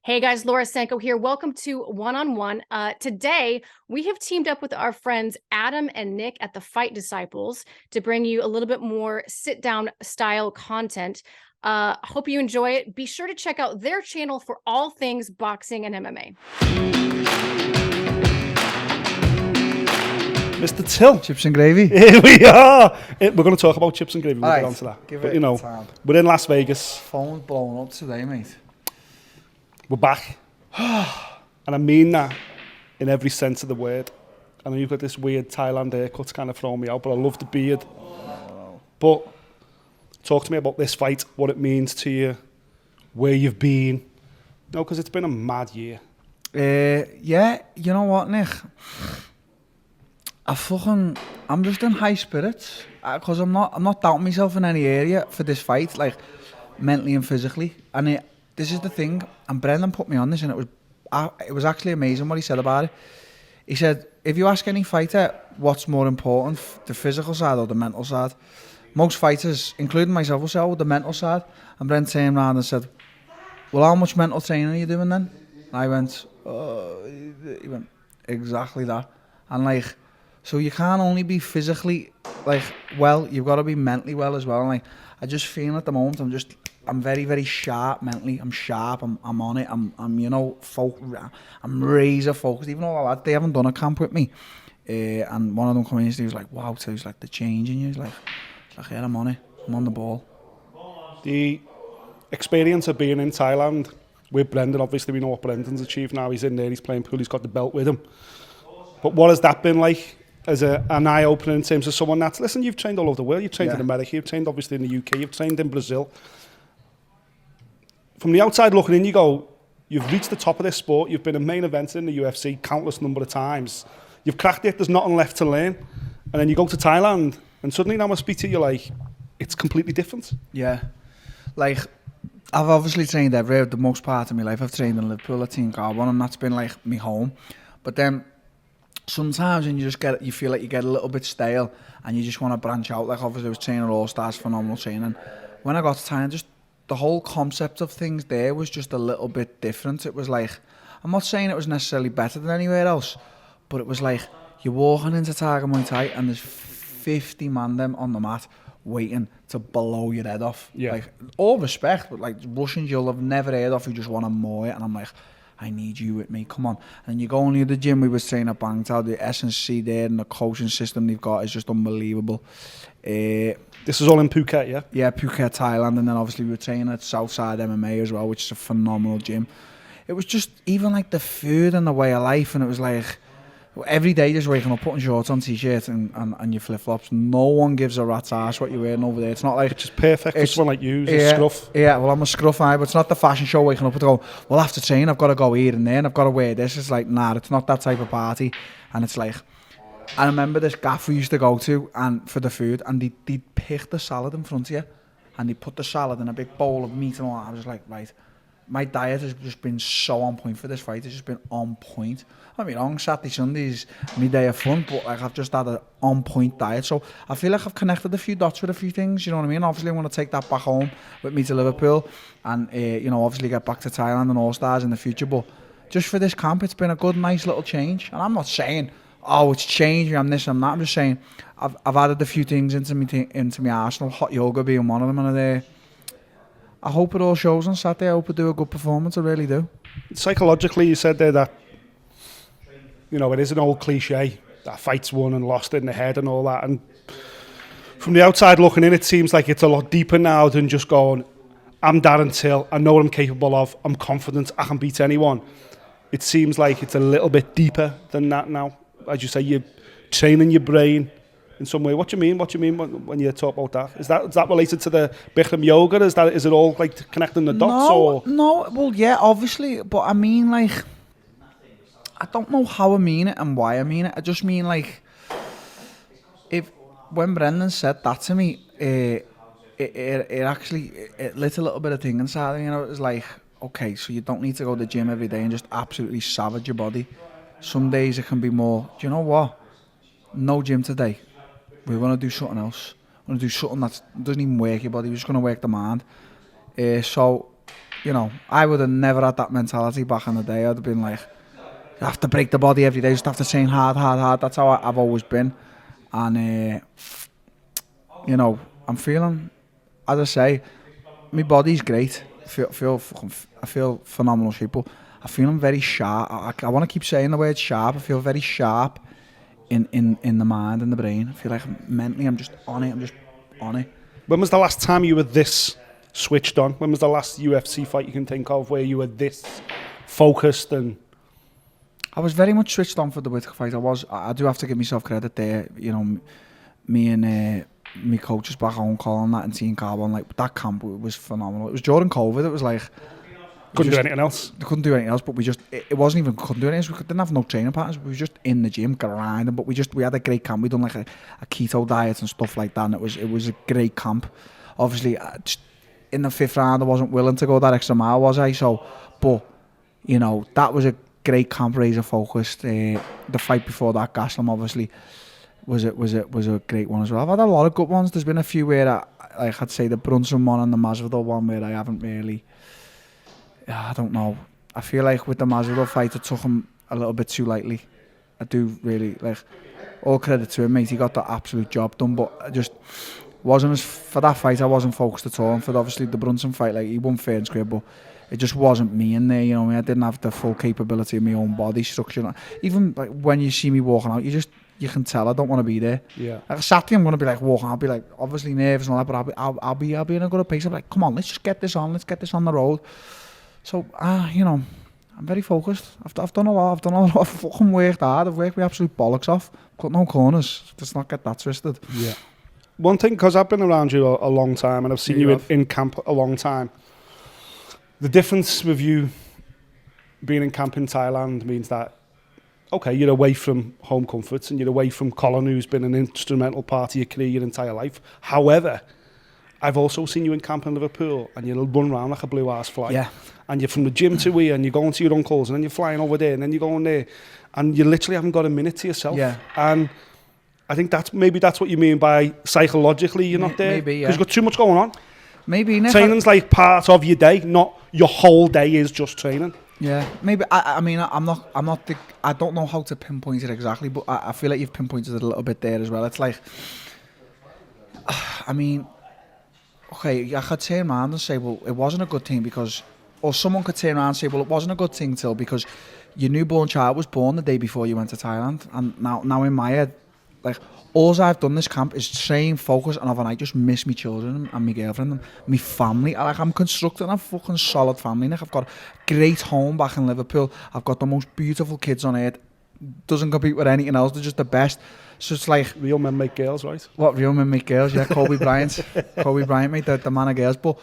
Hey guys, Laura Sanko here. Welcome to One on One. Today, we have teamed up with our friends Adam and Nick at the Fight Disciples to bring you a little bit more sit down style content. Hope you enjoy it. Be sure to check out their channel for all things boxing and MMA. Mr. Till. Chips and gravy. Here we are. We're going to talk about chips and gravy. We'll All get right, onto that. give But it you know, time. we're in Las Vegas. Phone's blowing up today, mate. We're back. And I mean that in every sense of the word. I know you've got this weird Thailand haircut kind of throwing me out, but I love the beard. But talk to me about this fight, what it means to you, where you've been. No, because it's been a mad year. Yeah, you know what, Nick? I'm just in high spirits because I'm not doubting myself in any area for this fight, like mentally and physically. And this is the thing, and Brendan put me on this, and it was actually amazing what he said about it. He said, if you ask any fighter what's more important, the physical side or the mental side, most fighters, including myself, will say, oh, the mental side. And Brendan turned around and said, well, how much mental training are you doing then? And I went, he went, exactly that. And like, so you can't only be physically well, you've got to be mentally well as well. And like, I just feel at the moment I'm very, very sharp mentally. I'm sharp. I'm on it. I'm I'm razor focused. Even all the lads, they haven't done a camp with me. And one of them come in and he was like, wow, so he's like, the change in you. He's like, yeah, I'm on it. I'm on the ball. The experience of being in Thailand with Brendan, obviously we know what Brendan's achieved now. He's in there, he's playing pool, he's got the belt with him. But what has that been like as an eye-opener in terms of someone that's, listen, you've trained all over the world, you've trained in America, you've trained obviously in the UK, you've trained in Brazil. From the outside looking in, you go, you've reached the top of this sport, you've been a main eventer in the UFC countless number of times, you've cracked it, there's nothing left to learn. And then you go to Thailand, and suddenly now I speak to you, like, it's completely different. Yeah. Like, I've obviously trained everywhere, the most part of my life. I've trained in Liverpool at Team Carbon, and that's been like my home. But then sometimes when you feel like you get a little bit stale and you just want to branch out. Like obviously I was training All Stars, phenomenal training. When I got to Thailand, just the whole concept of things there was just a little bit different. It was like, I'm not saying it was necessarily better than anywhere else, but it was like you're walking into Tiger Muay Thai and there's 50 man them on the mat waiting to blow your head off. Yeah. Like, all respect, but like Russians you'll have never heard of who just want to mow it, and I'm like, I need you with me, come on. And you go into the gym we was training at Bangtao, the S&C there and the coaching system they've got is just unbelievable. This is all in Phuket, yeah? Yeah, Phuket, Thailand, and then obviously we were training at Southside MMA as well, which is a phenomenal gym. It was just, even like the food and the way of life, and it was like, every day just waking up, putting shorts on, t-shirts and your flip-flops. No one gives a rat's ass what you're wearing over there. It's not like... Which is perfect for someone like you, a scruff. Yeah, well, I'm a scruff, but it's not the fashion show waking up and go, well, after training, I've got to go here and there, and I've got to wear this. It's like, nah, it's not that type of party. And it's like... I remember this gaff we used to go to and for the food, and they'd pick the salad in front of you, and they'd put the salad in a big bowl of meat and all that. I was like, right... My diet has just been so on point for this fight. It's just been on point. I mean, on Saturday, Sundays, my day of fun, but like I've just had an on point diet. So I feel like I've connected a few dots with a few things, you know what I mean? Obviously, I want to take that back home with me to Liverpool and, you know, obviously get back to Thailand and All Stars in the future. But just for this camp, it's been a good, nice little change. And I'm not saying, oh, it's changed, I'm this, I'm that. I'm just saying I've added a few things into my arsenal, hot yoga being one of them, and I hope it all shows on Saturday. I hope I do a good performance. I really do. Psychologically, you said there that, you know, it is an old cliche that fights won and lost in the head and all that. And from the outside looking in, it seems like it's a lot deeper now than just going, I'm Darren Till, I know what I'm capable of, I'm confident, I can beat anyone. It seems like it's a little bit deeper than that now. As you say, you're training your brain in some way. What do you mean? What do you mean when you talk about that? Is that related to the Bikram yoga? Is it all like connecting the dots? No. Well, yeah, obviously, but I mean, like, I don't know how I mean it and why I mean it. I just mean like, when Brendan said that to me, it actually lit a little bit of thing inside. You know, it was like, okay, so you don't need to go to the gym every day and just absolutely savage your body. Some days it can be more. Do you know what? No gym today. We're going to do something else. We're going to do something that doesn't even work your body. We're just going to work the mind. So you know, I would have never had that mentality back in the day. I'd have been like, you have to break the body every day, you just have to train hard. That's how I've always been. And, you know, I'm feeling, as I say, my body's great. I feel phenomenal shape, but I feel I'm very sharp. I want to keep saying the word sharp. I feel very sharp in the mind and the brain. I feel like mentally I'm just on it. When was the last time you were this switched on? When was the last UFC fight you can think of where you were this focused? And I was very much switched on for the Whittaker fight. I do have to give myself credit there. You know, me and my coaches back home, Colin, that and Team Carbon, like that camp was phenomenal. It was during COVID. It was like couldn't do anything else. They couldn't do anything else, but it wasn't even couldn't do anything else. We didn't have no training patterns. We were just in the gym grinding. But we had a great camp. We done like a keto diet and stuff like that. And it was a great camp. Obviously, in the 5th round, I wasn't willing to go that extra mile, was I? So, but you know, that was a great camp, razor focused. The fight before that, Gaslam, obviously, was a great one as well. I've had a lot of good ones. There's been a few where I'd say the Brunson one and the Masvidal one where I haven't really. I don't know. I feel like with the Masvidal fight, I took him a little bit too lightly. I do really, like, all credit to him, mate. He got the absolute job done, but I just wasn't for that fight. I wasn't focused at all. And for obviously the Brunson fight, like, he won fair and square, but it just wasn't me in there. You know, I didn't have the full capability of my own body structure. Even like when you see me walking out, you can tell I don't want to be there. Yeah. Like Saturday, I'm going to be like walking. I'll be like obviously nervous and all that, but I'll be in a good pace. I'll be like, come on, let's just get this on. Let's get this on the road. So, you know, I'm very focused. I've done a lot. I've fucking worked hard. I've worked my absolute bollocks off. Got no corners. Let's not get that twisted. Yeah. One thing, because I've been around you a long time and I've seen you in camp a long time. The difference with you being in camp in Thailand means that, okay, you're away from home comforts and you're away from Colin, who's been an instrumental part of your career your entire life. However, I've also seen you in camp in Liverpool and you'll run around like a blue-ass fly. Yeah. And you're from the gym to here and you're going to your uncle's and then you're flying over there and then you're going there and you literally haven't got a minute to yourself. Yeah. And I think that's what you mean by psychologically you're not there. Maybe, yeah. Because you've got too much going on. Maybe. Training's like part of your day, not your whole day is just training. Yeah, maybe. I mean, I'm not. I don't know how to pinpoint it exactly, but I feel like you've pinpointed it a little bit there as well. It's like, I mean, okay, I could turn around and say, well, it wasn't a good thing because, or someone could turn around and say, well, it wasn't a good thing till because your newborn child was born the day before you went to Thailand, and now in my head, like, all I've done this camp is train, focus, and overnight just miss my children and my girlfriend and my family. Like, I'm constructing a fucking solid family. Like, I've got a great home back in Liverpool. I've got the most beautiful kids on earth. Doesn't compete with anything else. They're just the best. So it's like... Real men make girls, right? What, real men make girls? Yeah, Kobe Bryant. Kobe Bryant, mate, the man of girls. But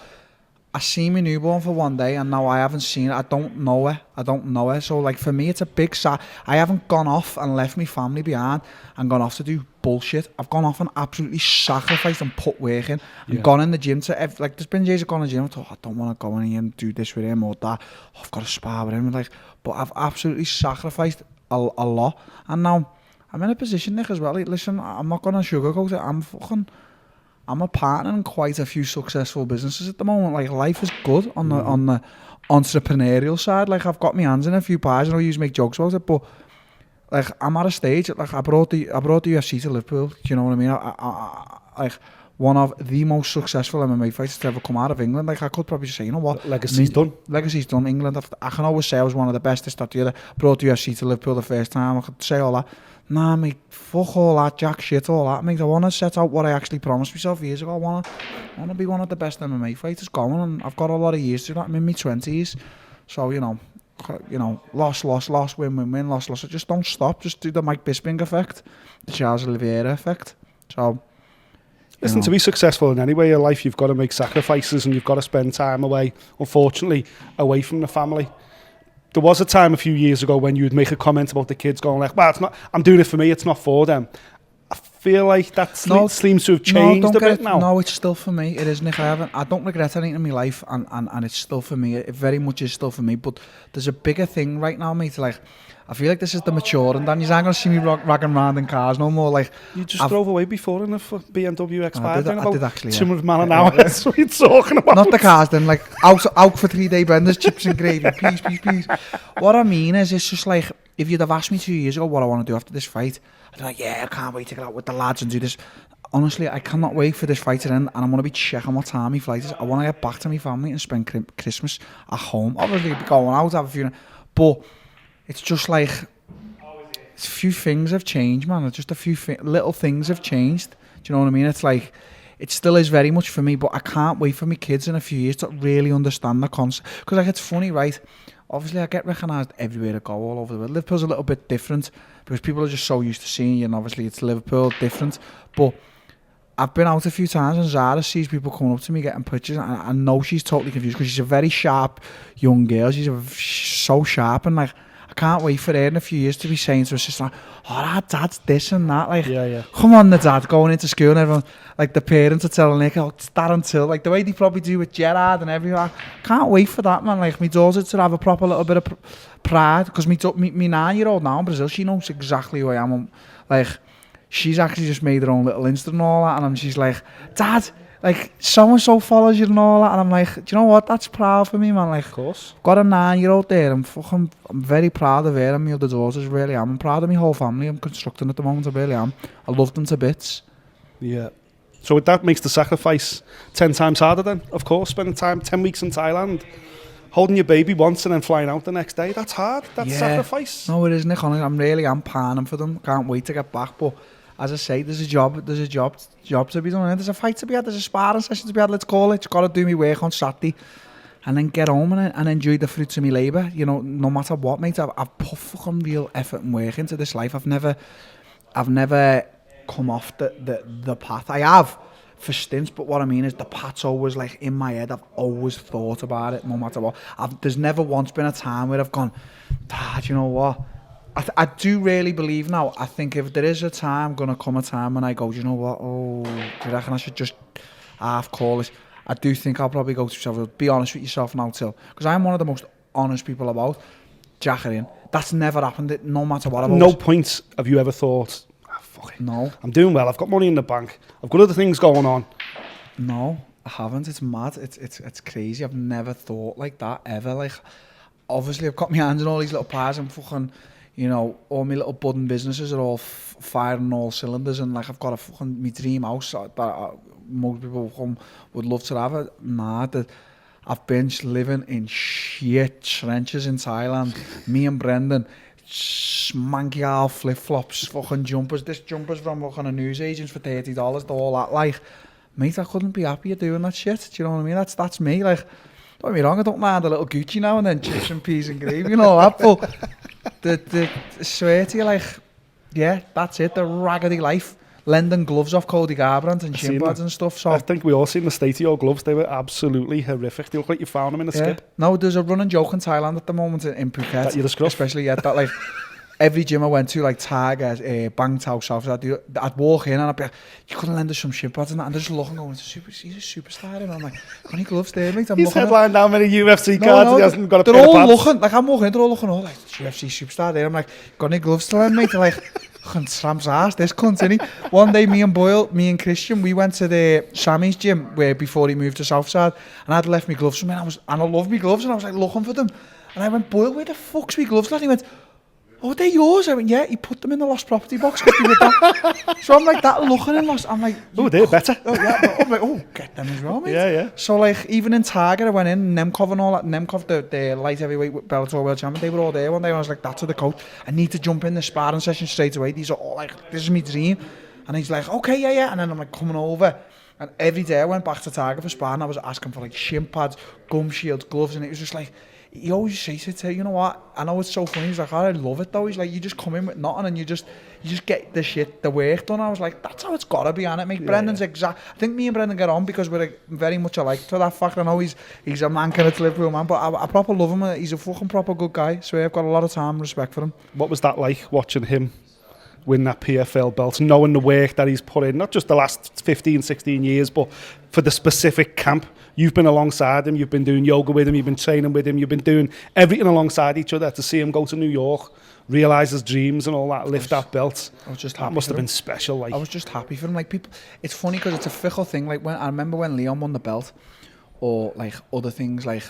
I seen my newborn for one day and now I haven't seen it. I don't know her. So, like, for me, it's a big I haven't gone off and left my family behind and gone off to do bullshit. I've gone off and absolutely sacrificed and put work in and gone in the gym to, like, there's been days I've gone in the gym and thought, I don't want to go in here and do this with him or that. Oh, I've got to spar with him. Like, but I've absolutely sacrificed a lot. And now I'm in a position, Nick, as well. Like, listen, I'm not going to sugarcoat it. I'm a partner in quite a few successful businesses at the moment. Like, life is good on the entrepreneurial side. Like, I've got my hands in a few pies and I used to make jokes about it, but like, I'm at a stage. Like, I brought the UFC to Liverpool. Do you know what I mean? I like one of the most successful MMA fighters to ever come out of England. Like, I could probably say, you know what? Legacy's done. Legacy's done. England. I can always say I was one of the best. This, that, the other. Brought the UFC to Liverpool the first time. I could say all that. Nah, mate, fuck all that, jack shit, all that, mate. I want to set out what I actually promised myself years ago. I want to be one of the best MMA fighters going, and I've got a lot of years to do that. I'm in my 20s, so, you know, loss, win, loss. So just don't stop. Just do the Mike Bisping effect, the Charles Oliveira effect. So, listen, to be successful in any way in your life, you've got to make sacrifices and you've got to spend time away, unfortunately, away from the family. There was a time a few years ago when you would make a comment about the kids going like, well, it's not, I'm doing it for me, it's not for them. feel like that seems to have changed a bit now? No, it's still for me. It is, Nick. I don't regret anything in my life, and it's still for me. It very much is still for me. But there's a bigger thing right now, mate. Like, I feel like this is the maturing. Dan, you're not going to see me ragging around in cars no more. Like, you just drove away before in a BMW X5. I did actually. 200 miles an hour. That's what you're talking about. Not the cars, then. Like, out for 3 day benders, chips and gravy. Please. What I mean is, it's just like, if you'd have asked me 2 years ago what I want to do after this fight, I'd be like, yeah, I can't wait to get out with the lads and do this. Honestly, I cannot wait for this fight to end, and I'm going to be checking what time my flight is. I want to get back to my family and spend Christmas at home. Obviously, be going out, have a few, but it's just like, a few things have changed, man. It's just a few little things have changed. Do you know what I mean? It's like, it still is very much for me, but I can't wait for my kids in a few years to really understand the concept. Because like, it's funny, right? Obviously, I get recognised everywhere I go, all over the world. Liverpool's a little bit different because people are just so used to seeing you, and obviously it's Liverpool, different. But I've been out a few times and Zara sees people coming up to me getting pictures, and I know she's totally confused because she's a very sharp young girl. She's so sharp, and like, I can't wait for her in a few years to be saying to her sister, like, oh, that dad's this and that. Like, yeah. Come on, the dad going into school and everyone, like the parents are telling Nick, oh, it's Darren Till, like the way they probably do with Gerard and everyone. Can't wait for that, man. Like, my daughter to have a proper little bit of pride, because me 9-year-old now in Brazil, she knows exactly who I am. Like, she's actually just made her own little Insta and all that, and she's like, Dad, like, so-and-so follows you and all that, and I'm like, do you know what, that's proud for me, man. Like, of course. Got a 9-year-old there, I'm very proud of her and my other daughters, really am. I'm proud of my whole family I'm constructing at the moment, I really am. I love them to bits. Yeah. So that makes the sacrifice 10 times harder then, of course, spending 10 weeks in Thailand, holding your baby once and then flying out the next day. That's hard, that's sacrifice. No, it is, Nick, honestly, I'm panning for them, can't wait to get back, but as I say, there's a job to be done, and there's a fight to be had, there's a sparring session to be had, let's call it. Just got to do my work on Saturday and then get home and enjoy the fruits of my labour, you know, no matter what, mate. I've put fucking real effort and work into this life. I've never come off the path. I have for stints, but what I mean is the path's always like in my head. I've always thought about it, no matter what. There's never once been a time where I've gone, Dad, you know what? I do really believe now. I think if there is a time, going to come a time when I go, do you know what? Oh, do you reckon I should just half call this? I do think I'll probably go to yourself. Be honest with yourself now, Till. Because I'm one of the most honest people about. Jack it in. That's never happened, no matter what. No point have you ever thought, fuck it. No. I'm doing well. I've got money in the bank. I've got other things going on. No, I haven't. It's mad. It's crazy. I've never thought like that, ever. Like, obviously, I've got my hands in all these little pies and fucking, you know, all my little budding businesses are all firing all cylinders, and like, I've got a fucking, my dream house that most people would love to have. I've been living in shit trenches in Thailand. Me and Brendan, smanky all flip-flops, fucking jumpers. This jumper's from fucking a newsagents for $30, all that. Like, mate, I couldn't be happier doing that shit. Do you know what I mean? That's me. Like, don't get me wrong, I don't mind a little Gucci now and then, chips and peas and gravy, you know that, but I swear to you, like, yeah, that's it, the raggedy life. Lending gloves off Cody Garbrandt and shin pads and stuff. So I think we all seen the state of your gloves. They were absolutely horrific. They look like you found them in a skip. No, there's a running joke in Thailand at the moment in Phuket. That you're the scruff. Especially, that like, every gym I went to, like Tiger, Bang Tao South, I'd walk in and I'd be like, you couldn't lend us some shin pads and that, and they're just looking going, he's a superstar, and I'm like, got any gloves there, mate? He's headlined down many UFC cards, he hasn't got a pair of pads. They're all looking, like, I'm walking in, they're all looking, oh, like, UFC superstar there. I'm like, got any gloves to lend, mate? They're like, fucking Sam's ass, this cunt, innit? One day, me and Christian, we went to the Sammy's gym where before he moved to Southside, and I'd left my gloves for me, and I love my gloves, and I was like looking for them, and I went, Boyle, where the fuck's my gloves, lad? And he went, oh, they're yours. I went, yeah, he put them in the lost property box. So I'm like that looking in lost. I'm like, oh, they're better. Oh, yeah. I'm like, oh, get them as well, mate. Yeah. So like, even in Target, I went in, Nemkov and all that. Nemkov, the light heavyweight Bellator world champion, they were all there one day. And I was like, that's to the coach. I need to jump in the sparring session straight away. These are all like, this is my dream. And he's like, okay, yeah. And then I'm like coming over. And every day I went back to Target for sparring. I was asking for like shin pads, gum shields, gloves, and it was just like, he always says it to, you know what, I know it's so funny, he's like, oh, I love it though, he's like, you just come in with nothing and you just get the work done. I was like, that's how it's gotta be, innit, mate? Yeah, Brendan's exact, I think me and Brendan get on because we're like, very much alike to that fact. I know he's a man kind of Liverpool man, but I proper love him, he's a fucking proper good guy, so I've got a lot of time and respect for him. What was that like, watching him win that PFL belt, knowing the work that he's put in, not just the last 15, 16 years, but for the specific camp. You've been alongside him, you've been doing yoga with him, you've been training with him, you've been doing everything alongside each other. To see him go to New York, realise his dreams and all that, lift that belt, I was just happy. that must have been special. Like, I was just happy for him. Like, people, it's funny because it's a fickle thing. Like, when I remember when Leon won the belt, or like other things, like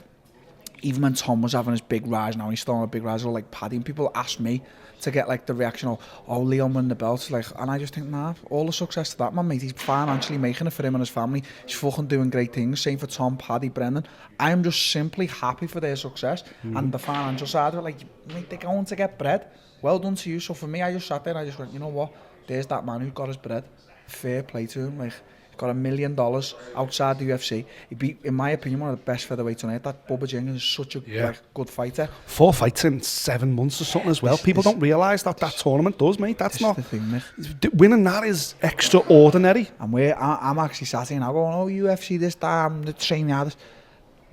even when Tom was having his big rise, now he's still on a big rise, or like Paddy, and people ask me to get like the reaction of, oh, Leon won the belt, like, and I just think, nah, all the success to that man, mate. He's financially making it for him and his family. He's fucking doing great things. Same for Tom, Paddy, Brendan. I am just simply happy for their success and the financial side of it. Like, mate, they're going to get bread. Well done to you. So for me, I just sat there and I just went, you know what? There's that man who got his bread. Fair play to him. Like, he's got $1 million outside the UFC. He beat, in my opinion, one of the best featherweights on earth. That Bubba Jenkins is such a like, good fighter. 4 fights in 7 months or something as well. People don't realise that tournament does, mate. That's not the thing, mate. Winning that is extraordinary. And I'm actually sat here now going, oh, UFC this time, the training hard.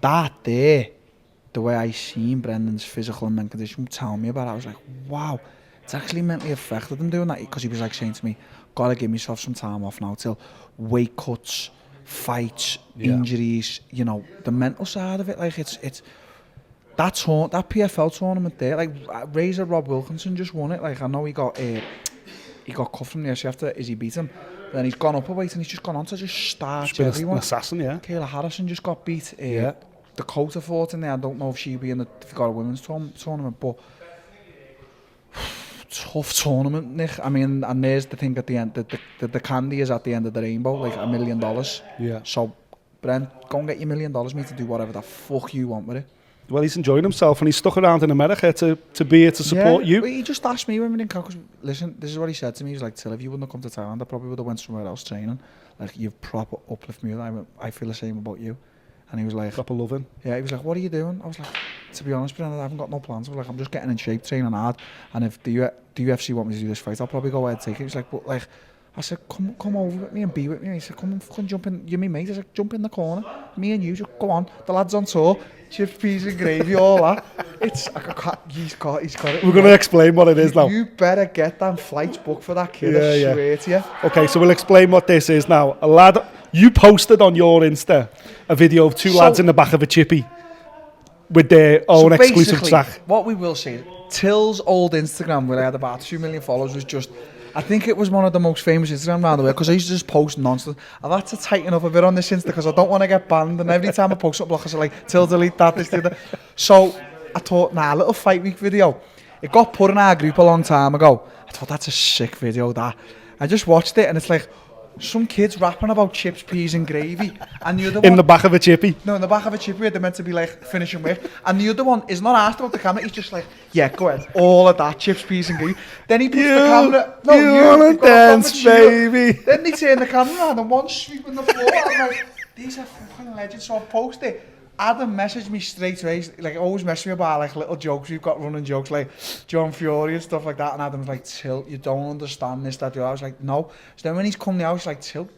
That there, the way I seen Brendan's physical and mental condition tell me about it, I was like, wow, it's actually mentally affected him doing that, because he was like saying to me, gotta give myself some time off now till weight cuts, fights, injuries, you know, the mental side of it. Like, it's that PFL tournament there, like Razor Rob Wilkinson just won it. Like, I know he got cut from the UFC after Izzy beat him, then he's gone up a weight and he's just gone on to just starch everyone. An assassin, yeah. Kayla Harrison just got beat. Dakota fought in there. I don't know if she'll be in if they got a women's tournament, but tough tournament, Nick. I mean, and there's the thing at the end, the candy is at the end of the rainbow, like $1 million. Yeah. So, Brent, go and get your $1 million, mate, to do whatever the fuck you want with it. Well, he's enjoying himself and he's stuck around in America to be here to support you. He just asked me when we didn't come, because, listen, this is what he said to me. He was like, Till, if you wouldn't have come to Thailand, I probably would have went somewhere else training. Like, you've proper uplift me. I feel the same about you. And he was like, proper loving. Yeah, he was like, what are you doing? I was like, to be honest, Brendan, I haven't got no plans. I was like, I'm just getting in shape, training hard. And if the UFC want me to do this fight, I'll probably go ahead and take it. He was like, but like, I said, come over with me and be with me. And he said, come and fucking jump in. You're my mate. I said, jump in the corner. Me and you, just go on. The lad's on tour. Chips, peas and gravy, all that. He's got it. We're going to explain what it is now. You better get them flights booked for that kid, I swear to you. Okay, so we'll explain what this is now. A lad, you posted on your Insta a video of two lads in the back of a chippy with their own exclusive track. What we will say, Till's old Instagram, where I had about 2 million followers, was just, I think it was one of the most famous Instagram around the world, because I used to just post nonsense. I've had to tighten up a bit on this Insta because I don't want to get banned, and every time I post something, I say like, Till, delete that, this, that. So I thought, nah, a little fight week video. It got put in our group a long time ago. I thought, that's a sick video, that. I just watched it and it's like, some kids rapping about chips, peas and gravy, and the other one... In the back of a chippy? No, in the back of a chippy where they're meant to be like finishing work. And the other one is not asked about the camera, he's just like, yeah, go ahead, all of that, chips, peas and gravy. Then he puts the camera... No, you wanna dance, baby? Then they turn the camera around and one's sweeping the floor. I'm like, these are fucking legends. So I post it. Adam messaged me straight away, like always messaged me about like little jokes we've got, running jokes like John Fury and stuff like that, and Adam's like, Till, you don't understand this, that, the other. I was like, no. So then when he's come now, he's like, Till,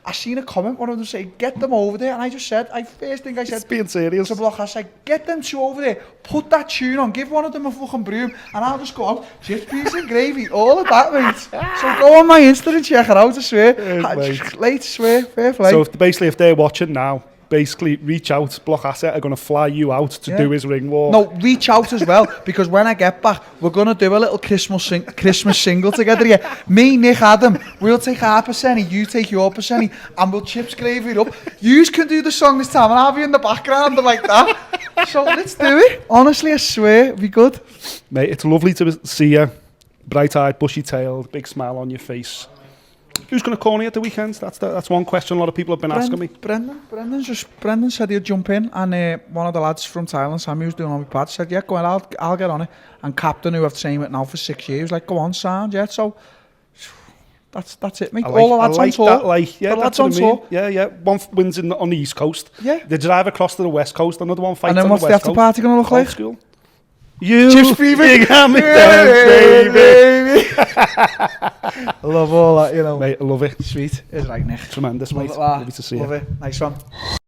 I seen a comment, one of them say, get them over there, and I just said, first thing I said, it's being serious. To Block, I said, get them two over there, put that tune on, give one of them a fucking broom, and I'll just go out, chips, peas and gravy, all of that, mate. So go on my Insta and check it out, I swear. Late, swear, fair play. So basically, if they're watching now, basically reach out, Block Asset are going to fly you out to do his ring walk. No, reach out as well, because when I get back, we're going to do a little Christmas single together here. Me, Nick, Adam, we'll take our percentage, you take your percentage, and we'll chips gravy it up. You can do the song this time, and I'll be in the background like that. So let's do it. Honestly, I swear, it'll be good. Mate, it's lovely to see you. Bright-eyed, bushy-tailed, big smile on your face. Who's going to corner you at the weekends? That's one question a lot of people have been asking me. Brendan said he'd jump in, and one of the lads from Thailand, Sammy, who's doing all my pads, said, yeah, go on, I'll get on it. And Captain, who I've trained with now for 6 years, like, go on, sound, yeah. So that's it, mate. All the lads on tour. The lads on tour. Yeah. One wins on the East Coast. Yeah. They drive across to the West Coast. Another one fights on the West Coast. And then what's the after party going to look like? School. You Chips Fever. Hammy dance, baby. I love all that, you know. Mate, I love it. Sweet. It's right, Nick. Tremendous, mate. Love it, lovely to see you. Love it. Nice one.